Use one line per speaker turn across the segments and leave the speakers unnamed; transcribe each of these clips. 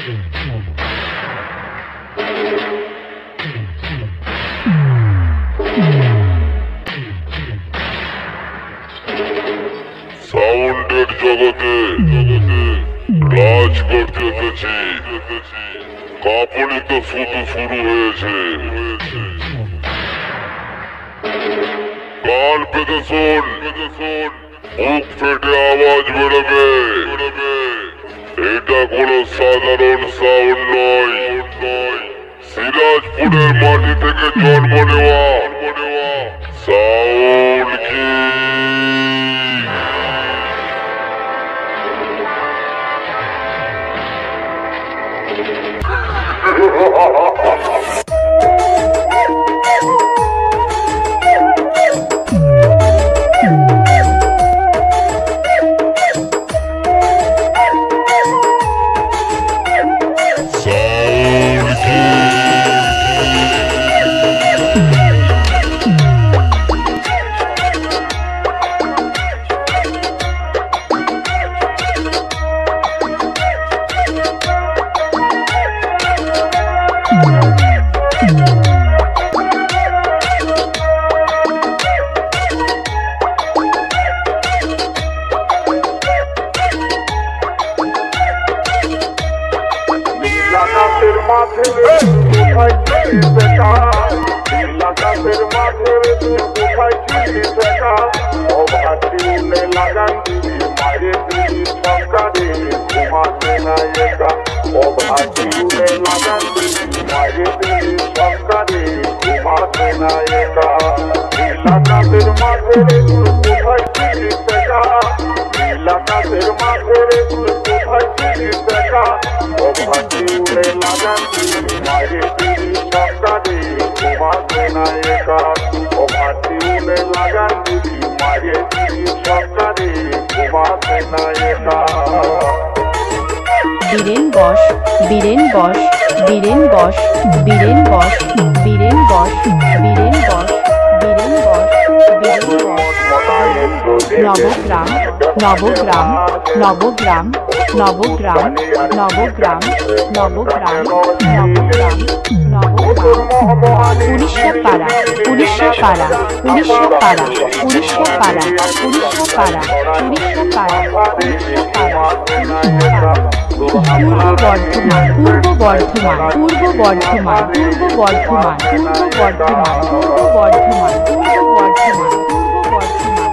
সাউন্ডের জগতে রাজ করতে এসেছি। কাঁপুনি তো শুধু শুরু হয়েছে। কান পেতে শোন, বুক ফেটে আওয়াজ বেরোবে। এটা কোনো সাধারণ সাউন্ড নয়, সিরাজপুরের মাটি থেকে জন্ম নেওয়া সাউন্ড কি।
বীরেন বস, বীরেন বস, বীরেন বস, বীরেন বস, বীরেন বস, বীরেন বস, বীরেন বস, বীরেন বস। নবগ্রাম, নবগ্রাম, নবগ্রাম, নবগ্রাম, নবগ্রাম, নবগ্রাম, নবগ্রাম, নবগ্রাম। উড়িষ্যাপাড়া, উড়িষ্যাপাড়া, উড়িষ্যাপাড়া, উড়িষ্যাপাড়া, উড়িষ্যাপাড়া, উড়িষ্যাপাড়া, উড়িষ্যাপাড়া। পূর্ব বর্ধমান, পূর্ব বর্ধমান, পূর্ব বর্ধমান, পূর্ব বর্ধমান, পূর্ব বর্ধমান, পূর্ব বর্ধমান, পূর্ব বর্ধমান, পূর্ব বর্ধমান।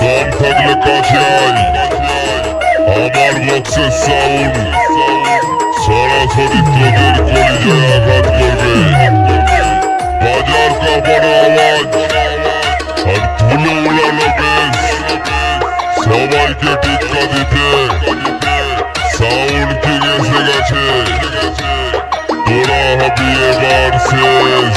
কান থাকলে কাছে আয়, আমার বক্সের সাউন্ড সরাসরি তোদের কলিজায় আঘাত করবে। বাজার কাঁপানো আওয়াজ আর ধুলো উড়ানো বেশ, সবাইকে টিক্কা দিতে সাউন্ড কিং এসে গেছে। তোরা হবি এবার শেষ।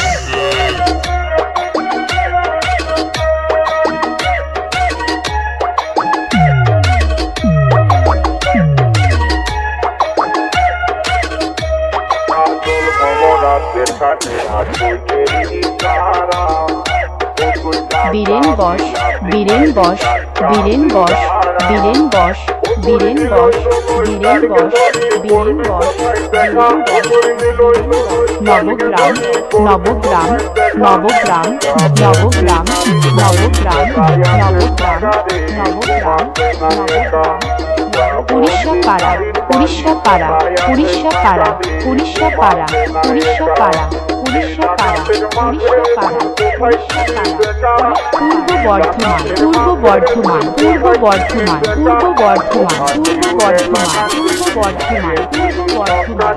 বীরেন বস, বীরেন বস, বীরেন বস, বীরেন বস, বীরেন বস, বীরেন বস, বীরেন বস, বীরেন বস। নবগ্রাম, নবগ্রাম, নবগ্রাম, নবগ্রাম, নবগ্রাম, নবগ্রাম, নবগ্রাম, নবগ্রাম। উড়িষ্যাপাড়া, উড়িষ্যাপাড়া, উড়িষ্যাপাড়া, উড়িষ্যাপাড়া, উড়িষ্যাপাড়া, উড়িষ্যাপাড়া, উড়িষ্যাপাড়া, উড়িষ্যাপাড়া। পূর্ব বর্ধমান, পূর্ব বর্ধমান, পূর্ব বর্ধমান, পূর্ব বর্ধমান, পূর্ব বর্ধমান, পূর্ব বর্ধমান, পূর্ব বর্ধমান।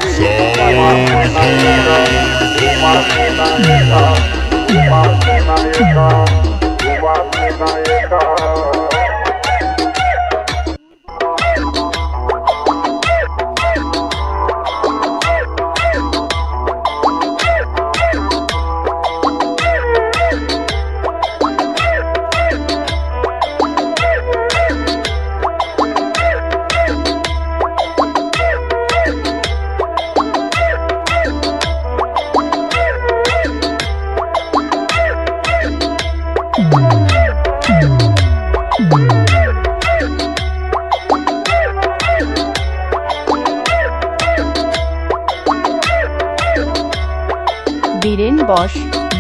বীরেন বশ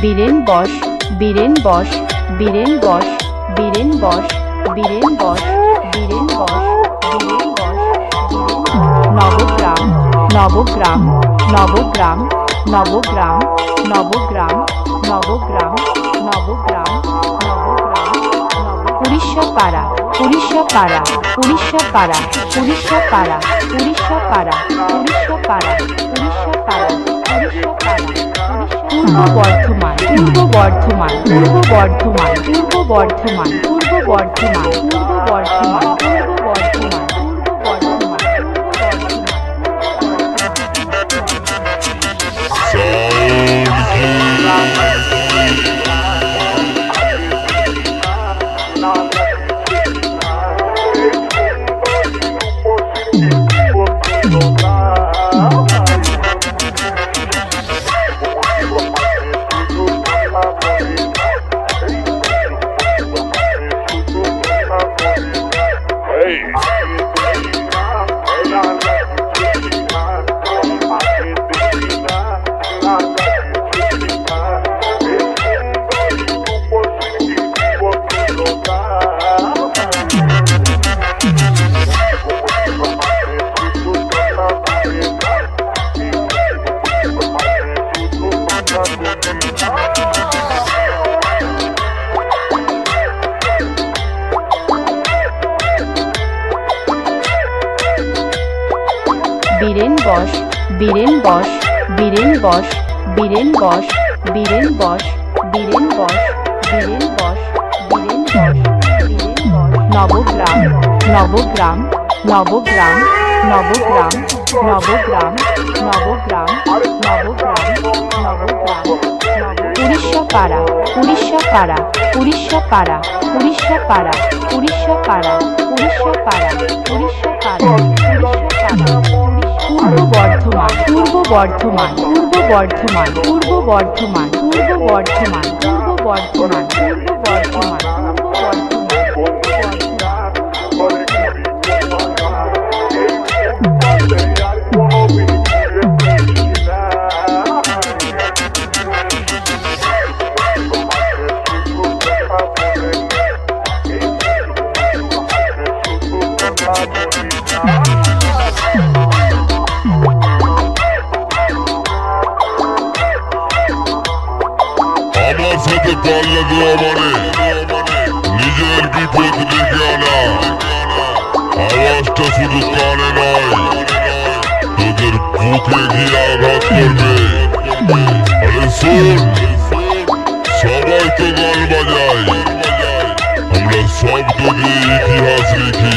বীরেন বশ বীরেন বশ বীরেন বশ বীরেন বশ বীরেন বশ বীরেন বশ বীরেন বশ নবগ্রাম নবগ্রাম নবগ্রাম নবগ্রাম নবগ্রাম নবগ্রাম নবগ্রাম নবগ্রাম উড়িষ্যা পাড়া উড়িষ্যা পাড়া উড়িষ্যা পাড়া উড়িষ্যা পাড়া উড়িষ্যা পাড়া উড়িষ্যা পাড়া উড়িষ্যা পাড়া উড়িষ্যা পাড়া পূর্ব বর্ধমান পূর্ব বর্ধমান পূর্ব বর্ধমান পূর্ব বর্ধমান পূর্ব বর্ধমান পূর্ব বর্ধমান পূর্ব বর্ধমান পূর্ব বর্ধমান বীরেন বশ বীরেন বশ বীরেন বশ বীরেন বশ বীরেন বশ বীরেন বশ বীরেন বশ বীরেন বশ বীরেন বশ নবগ্রাম নবগ্রাম নবগ্রাম নবগ্রাম নবগ্রাম নবগ্রাম নবগ্রাম নবগ্রাম উড়িষ্যা পাড়া উড়িষ্যা পাড়া উড়িষ্যা পাড়া উড়িষ্যা পাড়া উড়িষ্যা পাড়া উড়িষ্যা পাড়া উড়িষ্যা পাড়া উড়িষ্যা পাড়া পূর্ব বর্ধমান পূর্ব বর্ধমান পূর্ব বর্ধমান পূর্ব বর্ধমান পূর্ব বর্ধমান পূর্ব বর্ধমান পূর্ব বর্ধমান
আমার সাথে পাল্লা দেওয়া মানে নিজের বিপদ ডেকে আনা। আওয়াজটা শুধু কানে নয়, তোদের বুকে গিয়ে আঘাত করবে। আরে শোন, সবাই তো গান বাজায়, আমরা শব্দ দিয়ে ইতিহাস লিখি।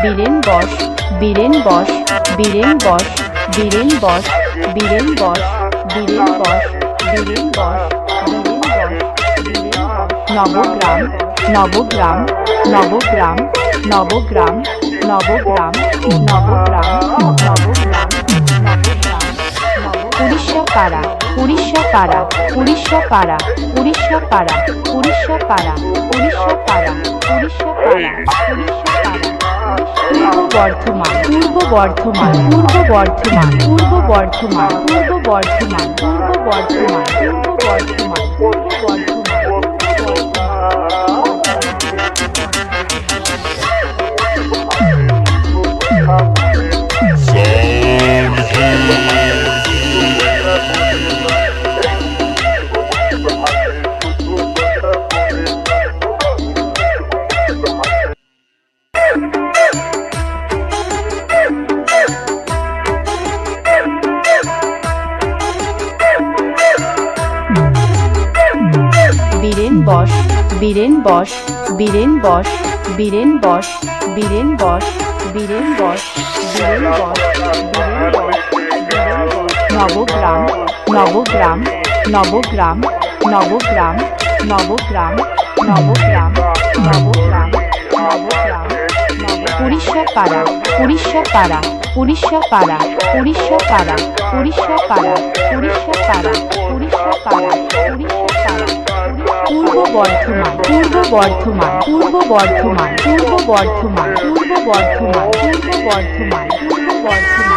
বীরেন বশ বীরেন বশ বীরেন বশ বীরেন বশ বীরেন বশ বীরেন বশ বীরেন বশ বীরেন বশ বীরেন বশ নবগ্রাম নবগ্রাম নবগ্রাম নবগ্রাম নবগ্রাম নবগ্রাম নবগ্রাম উড়িষ্যা পাড়া উড়িষ্যা পাড়া উড়িষ্যা পাড়া উড়িষ্যা পাড়া উড়িষ্যা পাড়া উড়িষ্যা পাড়া উড়িষ্যা পাড়া উড়িষ্যা পাড়া পূর্ব বর্ধমান পূর্ব বর্ধমান পূর্ব বর্ধমান পূর্ব বর্ধমান পূর্ব বর্ধমান পূর্ব বর্ধমান পূর্ব বর্ধমান পূর্ব বীরেন বস বীরেন বস বীরেন বস বীরেন বস বীরেন বস বীরেন বস বীরেন বস নবগ্রাম নবগ্রাম নবগ্রাম নবগ্রাম নবগ্রাম নবগ্রাম নবগ্রাম নবগ্রাম উড়িষ্যা পাড়া উড়িষ্যা পাড়া উড়িষ্যা পাড়া উড়িষ্যা পাড়া উড়িষ্যা পাড়া উড়িষ্যা পাড়া উড়িষ্যা পাড়া উড়িষ্যা পাড়া পূর্ব বর্ধমান পূর্ব বর্ধমান পূর্ব বর্ধমান পূর্ব বর্ধমান পূর্ব বর্ধমান পূর্ব বর্ধমান পূর্ব বর্ধমান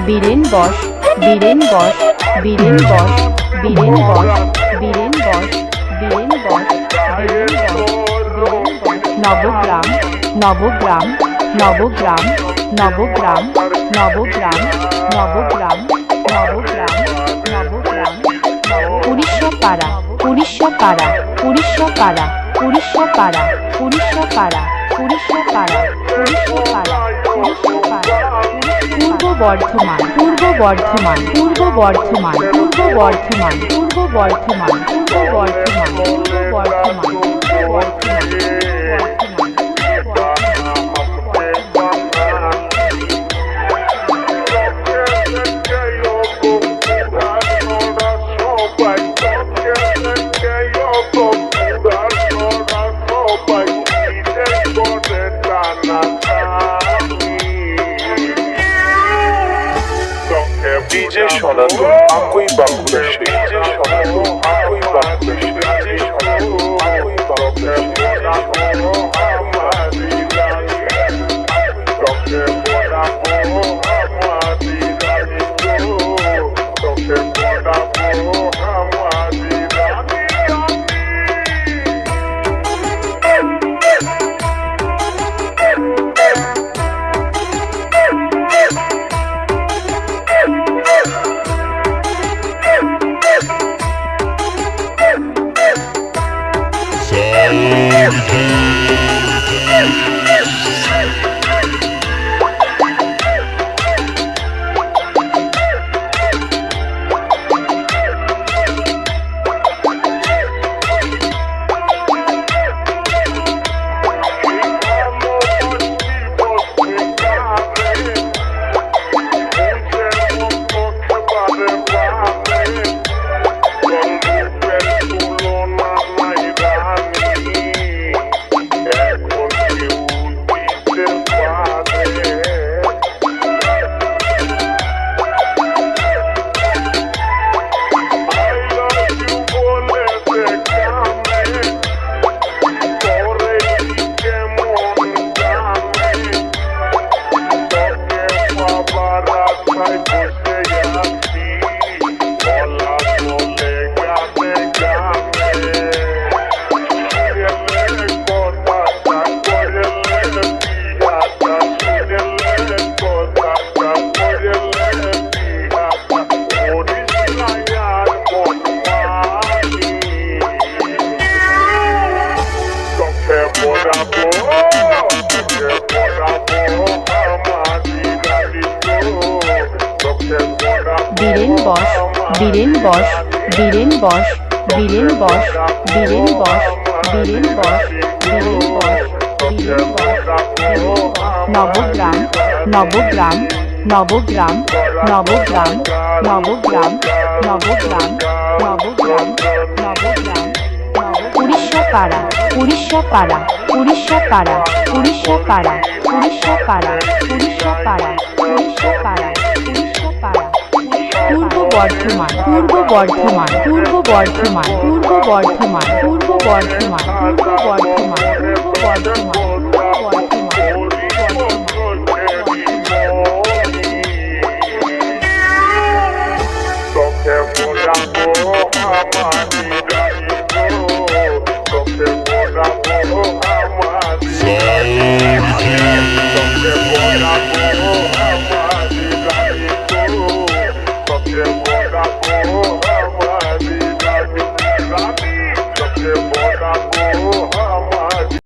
বীরেন বস বীরেন বস বীরেন বস বীরেন বস বীরেন বস বীরেন বস বীরেন বস নবগ্রাম নবগ্রাম নবগ্রাম নবগ্রাম নবগ্রাম নবগ্রাম নবগ্রাম নবগ্রাম উড়িষ্যা পাড়া উড়িষ্যা পাড়া উড়িষ্যা পাড়া উড়িষ্যা পাড়া উড়িষ্যা পাড়া উড়িষ্যা পাড়া উড়িষ্যা পাড়া উড়িষ্যা পাড়া পূর্ব বর্ধমান পূর্ব বর্ধমান পূর্ব বর্ধমান পূর্ব বর্ধমান পূর্ব বর্ধমান পূর্ব বর্ধমান পূর্ব বর্ধমান পূর্ব বর্ধমান
DJ সনাতন আকুই বাঁকুড়া DJ সনাতন আকুই বাঁকুড়া DJ সনাতন আকুই
বীরেন বশ বীরেন বশ বীরেন বশ বীরেন বশ বীরেন বশ বীরেন বশ বীরেন বশ নবগ্রাম নবগ্রাম নবগ্রাম নবগ্রাম নবগ্রাম নবগ্রাম নবগ্রাম নবগ্রাম উড়িষ্যা পাড়া উড়িষ্যা পাড়া উড়িষ্যা পাড়া উড়িষ্যা পাড়া উড়িষ্যা পাড়া উড়িষ্যা পাড়া উড়িষ্যা পাড়া উড়িষ্যা পাড়া পূর্ব বর্ধমান পূর্ব বর্ধমান পূর্ব বর্ধমান পূর্ব বর্ধমান পূর্ব বর্ধমান পূর্ব বর্ধমান পূর্ব বর্ধমান